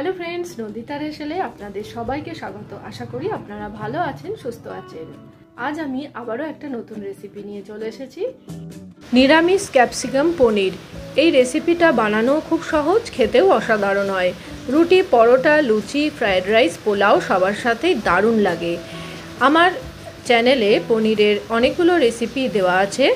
Hello friends, নন্দিতার হেসেলে আপনাদের সবাইকে স্বাগত। আশা করি আপনারা ভালো আছেন, সুস্থ আছেন। আজ আমি আবারও একটা নতুন রেসিপি নিয়ে চলে এসেছি, নিরামিষ ক্যাপসিকাম পনির। এই রেসিপিটা বানানো খুব সহজ, খেতেও অসাধারণ হয়। রুটি, পরোটা, লুচি, ফ্রায়েড রাইস, পোলাও সবার সাথেই দারুণ লাগে। আমার চ্যানেলে পনিরের অনেকগুলো রেসিপি দেওয়া আছে,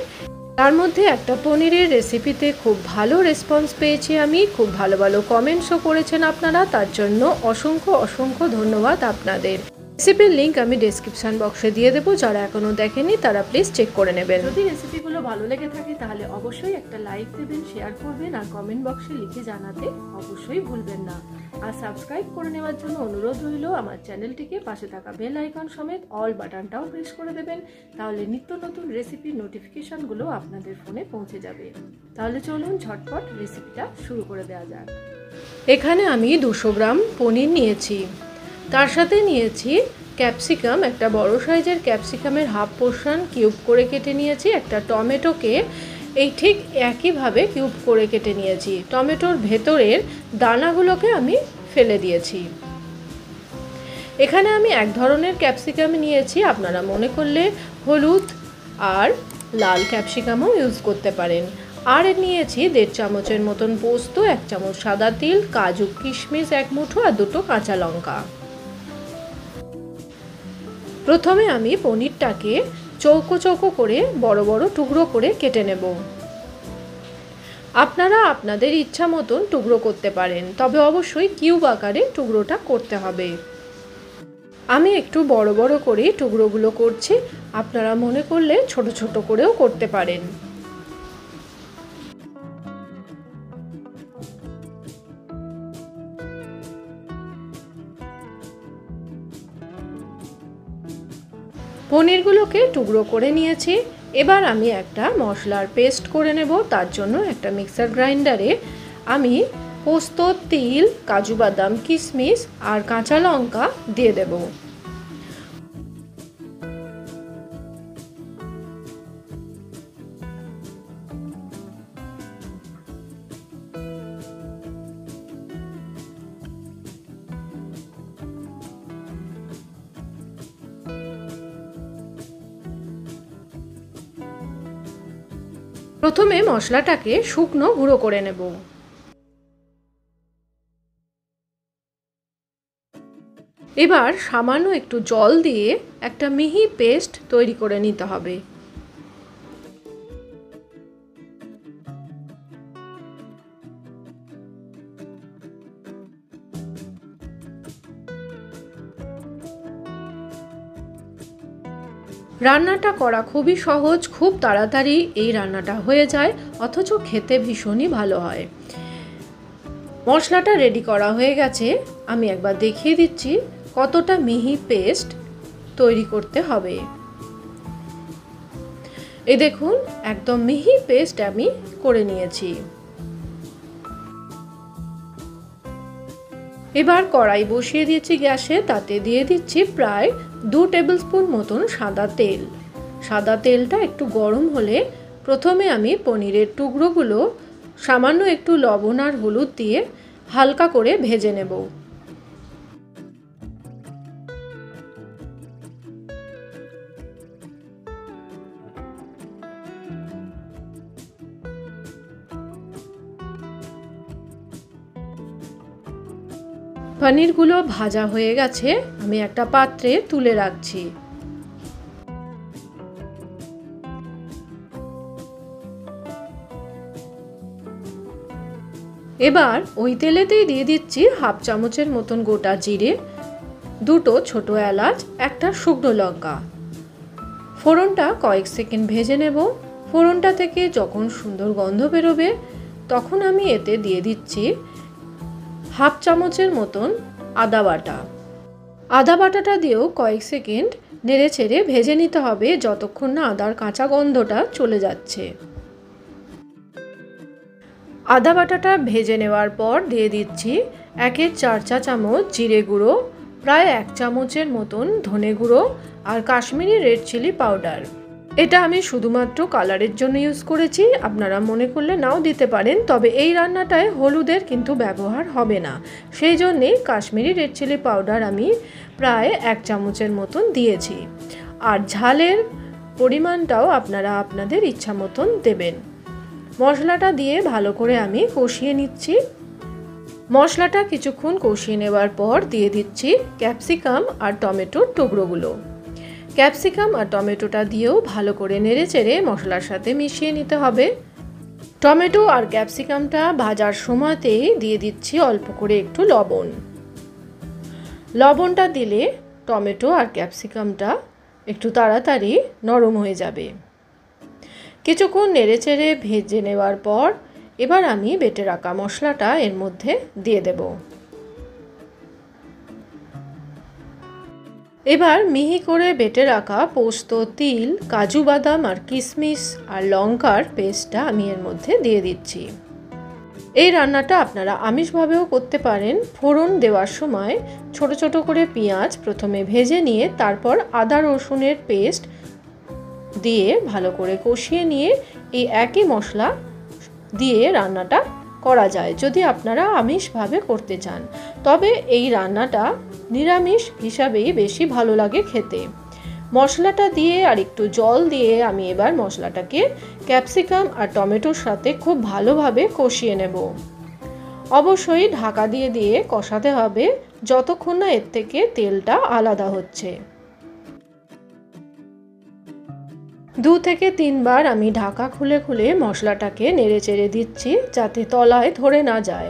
তার মধ্যে একটা পনিরের রেসিপিতে খুব ভালো রেসপন্স পেয়েছি আমি, খুব ভালো ভালো কমেন্টসও করেছেন আপনারা, তার জন্য অসংখ্য অসংখ্য ধন্যবাদ আপনাদের। রেসিপির লিঙ্ক আমি ডেসক্রিপশন বক্সে দিয়ে দেবো, যারা এখনও দেখেনি তারা প্লিজ চেক করে নেবেন। যদি রেসিপিগুলো ভালো লেগে থাকে তাহলে অবশ্যই একটা লাইক দেবেন, শেয়ার করবেন, আর কমেন্ট বক্সে লিখে জানাতে অবশ্যই ভুলবেন না। আর সাবস্ক্রাইব করে নেওয়ার জন্য অনুরোধ রইল, আমার চ্যানেলটিকে পাশে থাকা বেল আইকন সমেত অল বাটনটাও প্রেস করে দেবেন, তাহলে নিত্য নতুন রেসিপির নোটিফিকেশনগুলো আপনাদের ফোনে পৌঁছে যাবে। তাহলে চলুন ঝটপট রেসিপিটা শুরু করে দেওয়া যাক। এখানে আমি 200 গ্রাম পনির নিয়েছি, তার সাথে নিয়েছি ক্যাপসিকাম, একটা বড় সাইজের ক্যাপসিকামের হাফ পোর্শন কিউব করে কেটে নিয়েছি। একটা টমেটোকে এই ঠিক একইভাবে কিউব করে কেটে নিয়েছি। টমেটোর ভেতরের দানাগুলোকে আমি ফেলে দিয়েছি। এখানে আমি এক ধরনের ক্যাপসিকাম নিয়েছি, আপনারা মনে করলে হলুদ আর লাল ক্যাপসিকামও ইউজ করতে পারেন। আর নিয়েছি 1.5 চামচের মতন পোস্ত, 1 চামচ সাদা তিল, কাজু কিশমিশ 1 মুঠো আর 2টো কাঁচা লঙ্কা। প্রথমে আমি পনিরটাকে চৌকো চৌকো করে বড় বড় টুকরো করে কেটে নেব। আপনারা আপনাদের ইচ্ছা মতন টুকরো করতে পারেন, তবে অবশ্যই কিউব আকারে টুকরোটা করতে হবে। আমি একটু বড় বড় করে টুকরোগুলো করছি, আপনারা মনে করলে ছোট ছোট করেও করতে পারেন। পনিরগুলোকে টুকরো করে নিয়েছি। এবার আমি একটা মশলার পেস্ট করে নেব। তার জন্য একটা মিক্সার গ্রাইন্ডারে আমি পোস্ত, তিল, কাজু বাদাম, কিশমিশ আর কাঁচা লঙ্কা দিয়ে দেব। প্রথমে মশলাটাকে শুকনো গুঁড়ো করে নেব। এবার সামান্য একটু জল দিয়ে একটা মিহি পেস্ট তৈরি করে নিতে হবে। রান্নাটা করা খুবই সহজ, খুব তাড়াতাড়ি এই রান্নাটা হয়ে যায়, অথচ খেতে ভীষণই ভালো হয়। মশলাটা রেডি করা হয়ে গেছে, আমি একবার দেখিয়ে দিচ্ছি কতটা মিহি পেস্ট তৈরি করতে হবে। এই দেখুন, একদম মিহি পেস্ট আমি করে নিয়েছি। এবার কড়াই বসিয়ে দিয়েছি গ্যাসে, তাতে দিয়ে দিচ্ছি প্রায় 2 টেবিল স্পুন মতন সাদা তেল। সাদা তেলটা একটু গরম হলে প্রথমে আমি পনিরের টুকরোগুলো সামান্য একটু লবণ আর হলুদ দিয়ে হালকা করে ভেজে নেব। পনিরগুলো ভাজা হয়ে গেছে, আমি একটা পাত্রে তুলে রাখছি। এবার ওই তেলেতেই দিয়ে দিচ্ছি হাফ চামচের মতন গোটা জিরে, 2টো ছোট এলাচ, একটা শুকনো লঙ্কা। ফোড়নটা কয়েক সেকেন্ড ভেজে নেব। ফোড়নটা থেকে যখন সুন্দর গন্ধ বেরোবে তখন আমি এতে দিয়ে দিচ্ছি হাফ চামচের মতন আদা বাটা। আদা বাটাটা দিয়েও কয়েক সেকেন্ড নেড়ে ছেড়ে ভেজে নিতে হবে, যতক্ষণ না আদার কাঁচা গন্ধটা চলে যাচ্ছে। আদা বাটাটা ভেজে নেওয়ার পর দিয়ে দিচ্ছি 1/4 চা চামচ জিরে গুঁড়ো, প্রায় 1 চামচের মতন ধনে গুঁড়ো আর কাশ্মীরি রেড চিলি পাউডার। এটা আমি শুধুমাত্র কালারের জন্য ইউজ করেছি, আপনারা মনে করলে নাও দিতে পারেন। তবে এই রান্নাটায় হলুদের কিন্তু ব্যবহার হবে না, সেই জন্যে কাশ্মীরি রেড চিলি পাউডার আমি প্রায় 1 চামচের মতন দিয়েছি। আর ঝালের পরিমাণটাও আপনারা আপনাদের ইচ্ছা মতন দেবেন। মশলাটা দিয়ে ভালো করে আমি কষিয়ে নিচ্ছি। মশলাটা কিছুক্ষণ কষিয়ে নেওয়ার পর দিয়ে দিচ্ছি ক্যাপসিকাম আর টমেটোর টুকরোগুলো। ক্যাপসিকাম আর টমেটোটা দিয়েও ভালো করে নেড়েচেড়ে মশলার সাথে মিশিয়ে নিতে হবে। টমেটো আর ক্যাপসিকামটা ভাজার সময়তেই দিয়ে দিচ্ছি অল্প করে একটু লবণ। লবণটা দিলে টমেটো আর ক্যাপসিকামটা একটু তাড়াতাড়ি নরম হয়ে যাবে। কিছুক্ষণ নেড়েচেড়ে ভেজে নেওয়ার পর এবার আমি বেটে রাখা মশলাটা এর মধ্যে দিয়ে দেব। এবার মিহি করে বেটে রাখা পোস্ত, তিল, কাজু বাদাম আর কিশমিশ আর লঙ্কার পেস্টটা আমি এর মধ্যে দিয়ে দিচ্ছি। এই রান্নাটা আপনারা আমিষভাবেও করতে পারেন। ফোড়ন দেওয়ার সময় ছোট ছোট করে পেঁয়াজ প্রথমে ভেজে নিয়ে তারপর আদা রসুনের পেস্ট দিয়ে ভালো করে কষিয়ে নিয়ে এই একই মশলা দিয়ে রান্নাটা করা যায় যদি আপনারা আমিষভাবে করতে চান। তবে এই রান্নাটা নিরামিষ হিসাবেই বেশি ভালো লাগে খেতে। মশলাটা দিয়ে আর একটু জল দিয়ে আমি এবার মশলাটাকে ক্যাপসিকাম আর টমেটোর সাথে খুব ভালোভাবে কষিয়ে নেব। অবশ্যই ঢাকা দিয়ে দিয়ে কষাতে হবে যতক্ষণ না এর থেকে তেলটা আলাদা হচ্ছে। 2 থেকে 3 বার আমি ঢাকা খুলে খুলে মশলাটাকে নেড়েচেড়ে দিচ্ছি যাতে তলায় ধরে না যায়।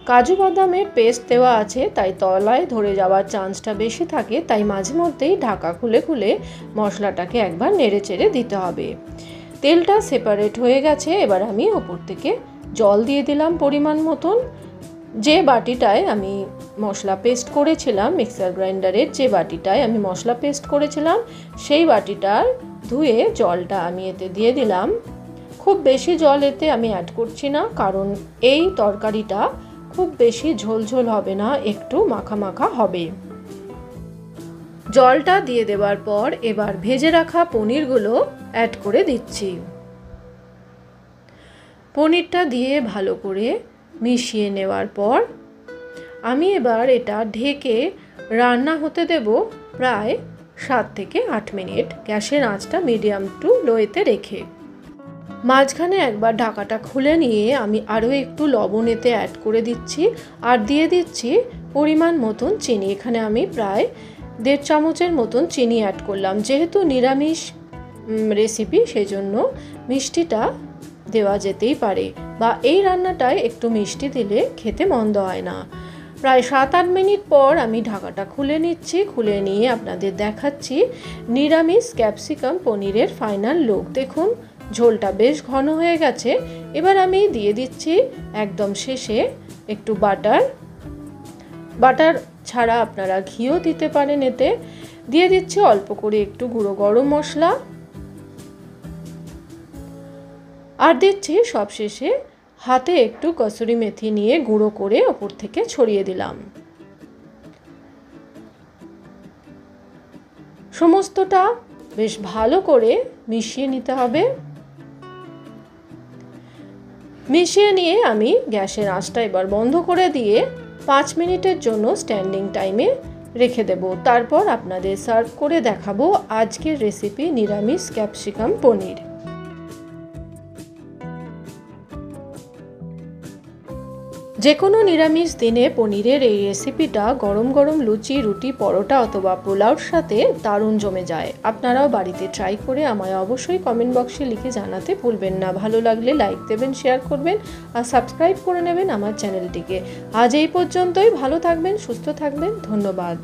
কাজু বাদামের পেস্ট দেওয়া আছে তাই তলায় ধরে যাওয়ার চান্সটা বেশি থাকে, তাই মাঝে মধ্যেই ঢাকা খুলে খুলে মশলাটাকে একবার নেড়েচেড়ে দিতে হবে। তেলটা সেপারেট হয়ে গেছে, এবার আমি ওপর থেকে জল দিয়ে দিলাম পরিমাণ মতন। যে বাটিটায় আমি মশলা পেস্ট করেছিলাম, মিক্সার গ্রাইন্ডারের যে বাটিটায় আমি মশলা পেস্ট করেছিলাম সেই বাটিটার ধুয়ে জলটা আমি এতে দিয়ে দিলাম। খুব বেশি জল এতে আমি অ্যাড করছি না, কারণ এই তরকারিটা খুব বেশি ঝোলঝোল হবে না, একটু মাখা মাখা হবে। জলটা দিয়ে দেওয়ার পর এবার ভেজে রাখা পনিরগুলো অ্যাড করে দিচ্ছি। পনিরটা দিয়ে ভালো করে মিশিয়ে নেওয়ার পর আমি এবার এটা ঢেকে রান্না হতে দেব প্রায় 7 থেকে 8 মিনিট, গ্যাসের আঁচটা মিডিয়াম টু লোতে রেখে। মাঝখানে একবার ঢাকাটা খুলে নিয়ে আমি আরও একটু লবণ এতে অ্যাড করে দিচ্ছি আর দিয়ে দিচ্ছি পরিমাণ মতন চিনি। এখানে আমি প্রায় 1.5 চামচের মতন চিনি অ্যাড করলাম। যেহেতু নিরামিষ রেসিপি সেজন্য মিষ্টিটা দেওয়া যেতেই পারে, বা এই রান্নাটায় একটু মিষ্টি দিলে খেতে মন্দ হয় না। প্রায় 7-8 মিনিট পর আমি ঢাকাটা খুলে নিচ্ছি। খুলে নিয়ে আপনাদের দেখাচ্ছি নিরামিষ ক্যাপসিকাম পনিরের ফাইনাল লুক। দেখুন ঝোলটা বেশ ঘন হয়ে গেছে। এবার আমি দিয়ে দিচ্ছি একদম শেষে একটু বাটার ছাড়া আপনারা ঘিও দিতে পারেন। এতে দিয়ে দিচ্ছি অল্প করে একটু গুঁড়ো গরম মশলা আর দিচ্ছি সবশেষে হাতে একটু কসুরি মেথি নিয়ে গুঁড়ো করে ওপর থেকে ছড়িয়ে দিলাম। সমস্তটা বেশ ভালো করে মিশিয়ে নিতে হবে। মিশিয়ে নিয়ে আমি গ্যাসের আঁচটা এবার বন্ধ করে দিয়ে 5 মিনিটের জন্য স্ট্যান্ডিং টাইমে রেখে দেব। তারপর আপনাদের সার্ভ করে দেখাবো আজকের রেসিপি নিরামিষ ক্যাপসিকাম পনির। যে কোনো নিরামিষ দিনে পনিরের এই রেসিপিটা গরম গরম লুচি, রুটি, পরোটা অথবা পোলাওর সাথে দারুণ জমে যায়। আপনারাও বাড়িতে ট্রাই করে আমায় অবশ্যই কমেন্ট বক্সে লিখে জানাতে ভুলবেন না। ভালো লাগলে লাইক দেবেন, শেয়ার করবেন আর সাবস্ক্রাইব করে নেবেন আমার চ্যানেলটিকে। আজ এই পর্যন্তই। ভালো থাকবেন, সুস্থ থাকবেন। ধন্যবাদ।